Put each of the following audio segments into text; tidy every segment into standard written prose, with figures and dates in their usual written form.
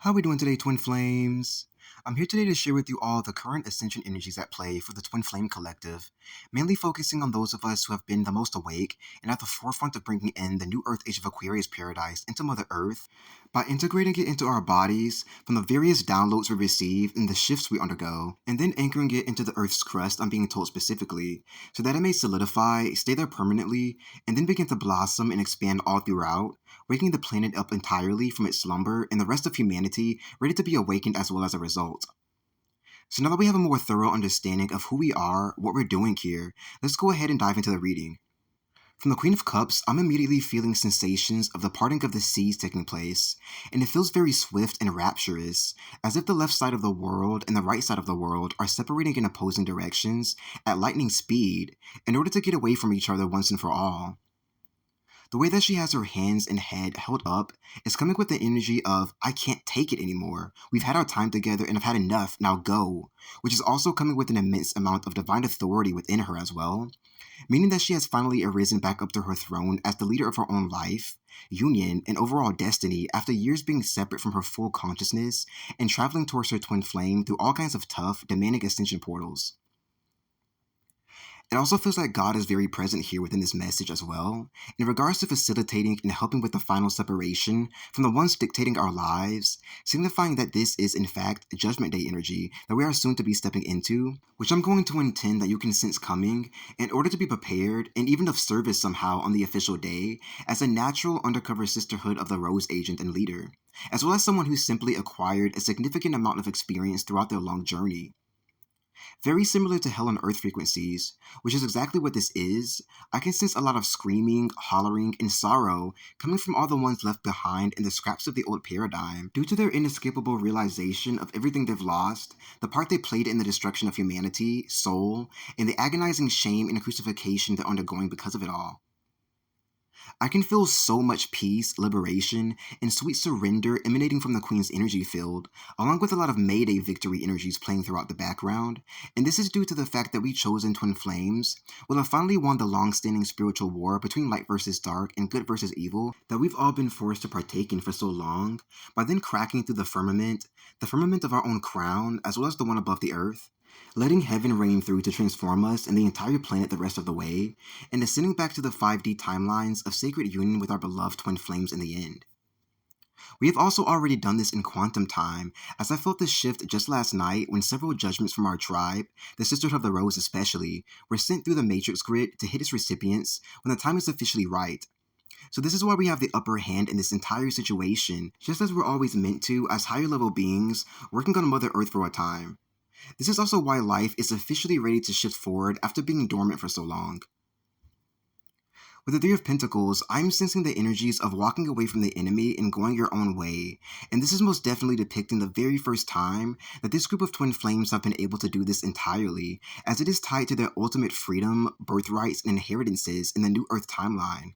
How are we doing today, Twin Flames? I'm here today to share with you all the current Ascension Energies at play for the Twin Flame Collective, mainly focusing on those of us who have been the most awake and at the forefront of bringing in the new Earth Age of Aquarius paradise into Mother Earth by integrating it into our bodies from the various downloads we receive and the shifts we undergo, and then anchoring it into the Earth's crust, I'm being told specifically, so that it may solidify, stay there permanently, and then begin to blossom and expand all throughout, waking the planet up entirely from its slumber and the rest of humanity ready to be awakened as well as a result. So now that we have a more thorough understanding of who we are, what we're doing here, let's go ahead and dive into the reading. From the Queen of Cups, I'm immediately feeling sensations of the parting of the seas taking place, and it feels very swift and rapturous, as if the left side of the world and the right side of the world are separating in opposing directions at lightning speed in order to get away from each other once and for all. The way that she has her hands and head held up is coming with the energy of, I can't take it anymore. We've had our time together and I've had enough, now go. Which is also coming with an immense amount of divine authority within her as well. Meaning that she has finally arisen back up to her throne as the leader of her own life, union, and overall destiny after years being separate from her full consciousness and traveling towards her twin flame through all kinds of tough, demanding ascension portals. It also feels like God is very present here within this message as well, in regards to facilitating and helping with the final separation from the ones dictating our lives, signifying that this is in fact Judgment Day energy that we are soon to be stepping into, which I'm going to intend that you can sense coming in order to be prepared and even of service somehow on the official day as a natural undercover sisterhood of the Rose agent and leader, as well as someone who simply acquired a significant amount of experience throughout their long journey. Very similar to Hell on Earth frequencies, which is exactly what this is, I can sense a lot of screaming, hollering, and sorrow coming from all the ones left behind in the scraps of the old paradigm due to their inescapable realization of everything they've lost, the part they played in the destruction of humanity, soul, and the agonizing shame and crucifixion they're undergoing because of it all. I can feel so much peace, liberation, and sweet surrender emanating from the Queen's energy field, along with a lot of Mayday victory energies playing throughout the background, and this is due to the fact that we chosen Twin Flames will have finally won the long-standing spiritual war between light versus dark and good versus evil that we've all been forced to partake in for so long, by then cracking through the firmament of our own crown, as well as the one above the earth, letting heaven reign through to transform us and the entire planet the rest of the way, and ascending back to the 5D timelines of sacred union with our beloved twin flames in the end. We have also already done this in quantum time, as I felt this shift just last night when several judgments from our tribe, the Sisterhood of the Rose especially, were sent through the matrix grid to hit its recipients when the time is officially right. So this is why we have the upper hand in this entire situation, just as we're always meant to as higher level beings working on Mother Earth for a time. This is also why life is officially ready to shift forward after being dormant for so long. With the Three of Pentacles, I'm sensing the energies of walking away from the enemy and going your own way, and this is most definitely depicting the very first time that this group of twin flames have been able to do this entirely, as it is tied to their ultimate freedom, birthrights, and inheritances in the New Earth timeline.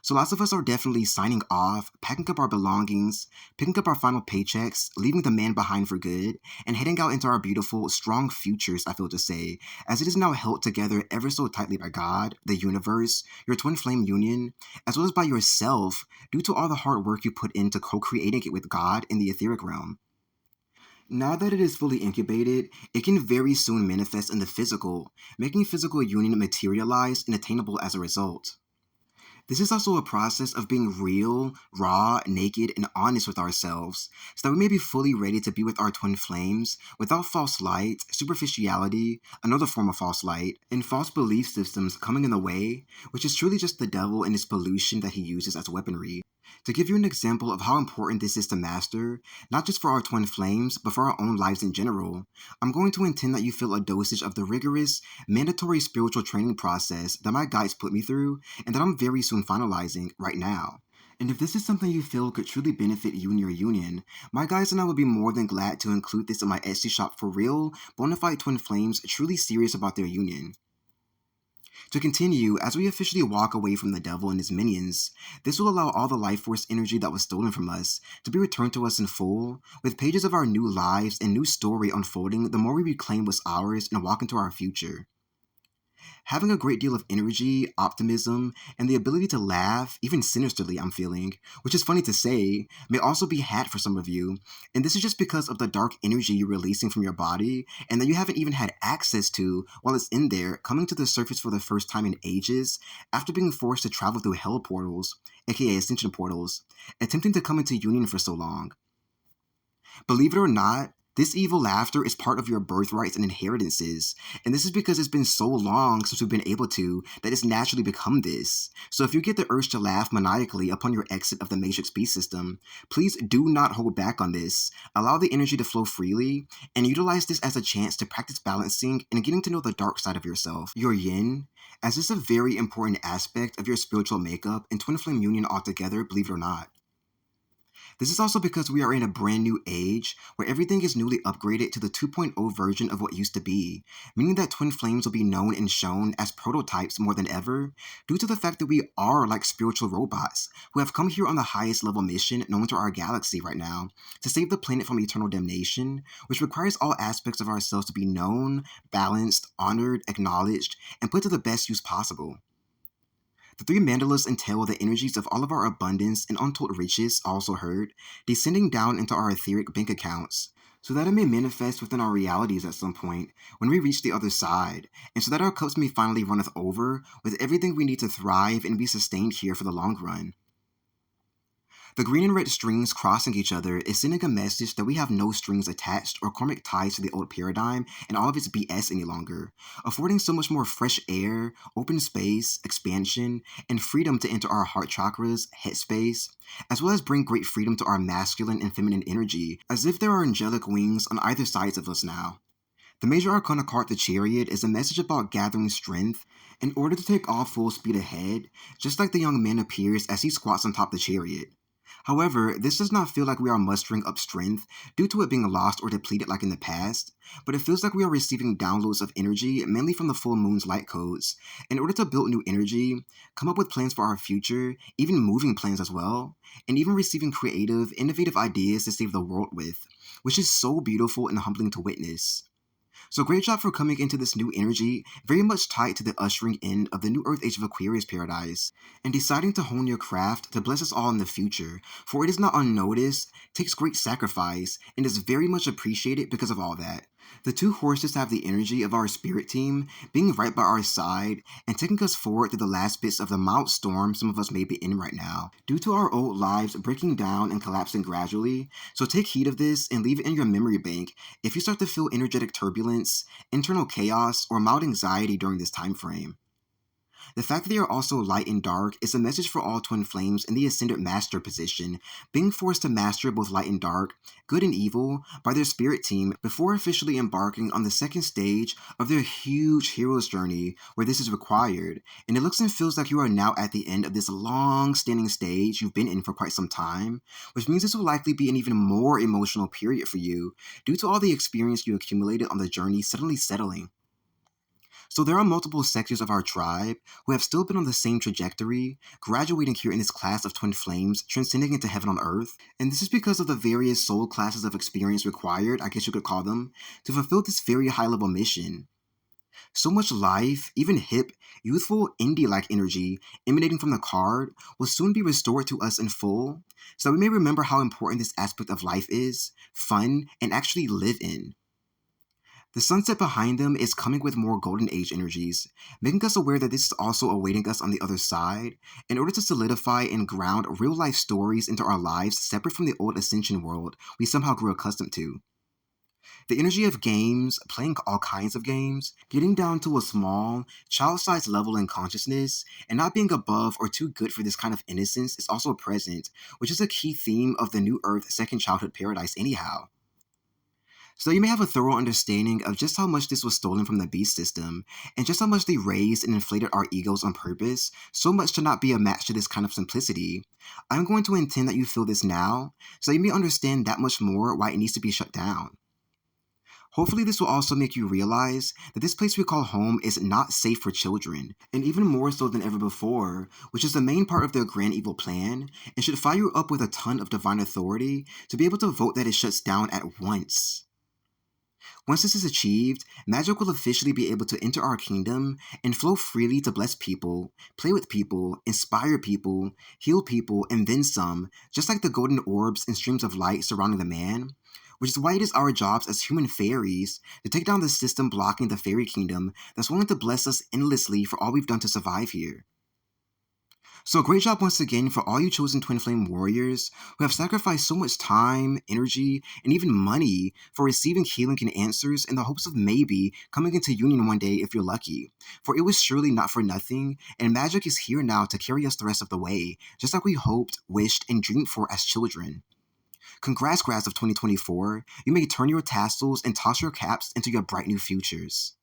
So lots of us are definitely signing off, packing up our belongings, picking up our final paychecks, leaving the man behind for good, and heading out into our beautiful, strong futures, I feel to say, as it is now held together ever so tightly by God, the universe, your twin flame union, as well as by yourself, due to all the hard work you put into co-creating it with God in the etheric realm. Now that it is fully incubated, it can very soon manifest in the physical, making physical union materialize and attainable as a result. This is also a process of being real, raw, naked, and honest with ourselves, so that we may be fully ready to be with our twin flames without false light, superficiality, another form of false light, and false belief systems coming in the way, which is truly just the devil and his pollution that he uses as weaponry. To give you an example of how important this is to master, not just for our twin flames, but for our own lives in general, I'm going to intend that you feel a dosage of the rigorous, mandatory spiritual training process that my guides put me through, and that I'm very soon finalizing right now. And if this is something you feel could truly benefit you and your union, my guides and I would be more than glad to include this in my Etsy shop for real, bona fide twin flames truly serious about their union. To continue, as we officially walk away from the devil and his minions, this will allow all the life force energy that was stolen from us to be returned to us in full, with pages of our new lives and new story unfolding the more we reclaim what's ours and walk into our future. Having a great deal of energy, optimism, and the ability to laugh, even sinisterly, I'm feeling, which is funny to say, may also be had for some of you. And this is just because of the dark energy you're releasing from your body and that you haven't even had access to while it's in there, coming to the surface for the first time in ages after being forced to travel through hell portals, aka Ascension portals, attempting to come into union for so long. Believe it or not, this evil laughter is part of your birthrights and inheritances, and this is because it's been so long since we've been able to that it's naturally become this. So if you get the urge to laugh maniacally upon your exit of the Matrix beast system, please do not hold back on this. Allow the energy to flow freely, and utilize this as a chance to practice balancing and getting to know the dark side of yourself, your yin, as this is a very important aspect of your spiritual makeup and twin flame union altogether, believe it or not. This is also because we are in a brand new age where everything is newly upgraded to the 2.0 version of what used to be, meaning that twin flames will be known and shown as prototypes more than ever, due to the fact that we are like spiritual robots who have come here on the highest level mission known to our galaxy right now to save the planet from eternal damnation, which requires all aspects of ourselves to be known, balanced, honored, acknowledged, and put to the best use possible. The three mandalas entail the energies of all of our abundance and untold riches, also heard, descending down into our etheric bank accounts, so that it may manifest within our realities at some point when we reach the other side, and so that our cups may finally runneth over with everything we need to thrive and be sustained here for the long run. The green and red strings crossing each other is sending a message that we have no strings attached or karmic ties to the old paradigm and all of its BS any longer, affording so much more fresh air, open space, expansion, and freedom to enter our heart chakras, headspace, as well as bring great freedom to our masculine and feminine energy, as if there are angelic wings on either sides of us now. The major arcana card, the Chariot, is a message about gathering strength in order to take off full speed ahead, just like the young man appears as he squats on top the chariot. However, this does not feel like we are mustering up strength due to it being lost or depleted like in the past, but it feels like we are receiving downloads of energy mainly from the full moon's light codes in order to build new energy, come up with plans for our future, even moving plans as well, and even receiving creative, innovative ideas to save the world with, which is so beautiful and humbling to witness. So great job for coming into this new energy, very much tied to the ushering in of the new Earth Age of Aquarius paradise, and deciding to hone your craft to bless us all in the future, for it is not unnoticed, takes great sacrifice, and is very much appreciated because of all that. The two horses have the energy of our spirit team being right by our side and taking us forward through the last bits of the mild storm some of us may be in right now, due to our old lives breaking down and collapsing gradually. So take heed of this and leave it in your memory bank if you start to feel energetic turbulence, internal chaos, or mild anxiety during this time frame. The fact that they are also light and dark is a message for all twin flames in the ascended master position, being forced to master both light and dark, good and evil, by their spirit team before officially embarking on the second stage of their huge hero's journey where this is required. And it looks and feels like you are now at the end of this long-standing stage you've been in for quite some time, which means this will likely be an even more emotional period for you due to all the experience you accumulated on the journey suddenly settling. So there are multiple sectors of our tribe who have still been on the same trajectory, graduating here in this class of twin flames, transcending into heaven on earth, and this is because of the various soul classes of experience required, I guess you could call them, to fulfill this very high-level mission. So much life, even hip, youthful, indie-like energy emanating from the card will soon be restored to us in full, so that we may remember how important this aspect of life is, fun, and actually live in. The sunset behind them is coming with more golden age energies, making us aware that this is also awaiting us on the other side, in order to solidify and ground real life stories into our lives separate from the old Ascension world we somehow grew accustomed to. The energy of games, playing all kinds of games, getting down to a small, child-sized level in consciousness, and not being above or too good for this kind of innocence is also present, which is a key theme of the New Earth Second Childhood Paradise anyhow. So you may have a thorough understanding of just how much this was stolen from the beast system, and just how much they raised and inflated our egos on purpose, so much to not be a match to this kind of simplicity. I'm going to intend that you feel this now, so you may understand that much more why it needs to be shut down. Hopefully this will also make you realize that this place we call home is not safe for children, and even more so than ever before, which is the main part of their grand evil plan, and should fire you up with a ton of divine authority to be able to vote that it shuts down at once. Once this is achieved, magic will officially be able to enter our kingdom and flow freely to bless people, play with people, inspire people, heal people, and then some, just like the golden orbs and streams of light surrounding the man. Which is why it is our jobs as human fairies to take down the system blocking the fairy kingdom that's willing to bless us endlessly for all we've done to survive here. So great job once again for all you chosen Twin Flame warriors who have sacrificed so much time, energy, and even money for receiving healing and answers in the hopes of maybe coming into union one day if you're lucky. For it was surely not for nothing, and magic is here now to carry us the rest of the way, just like we hoped, wished, and dreamed for as children. Congrats, grads of 2024. You may turn your tassels and toss your caps into your bright new futures.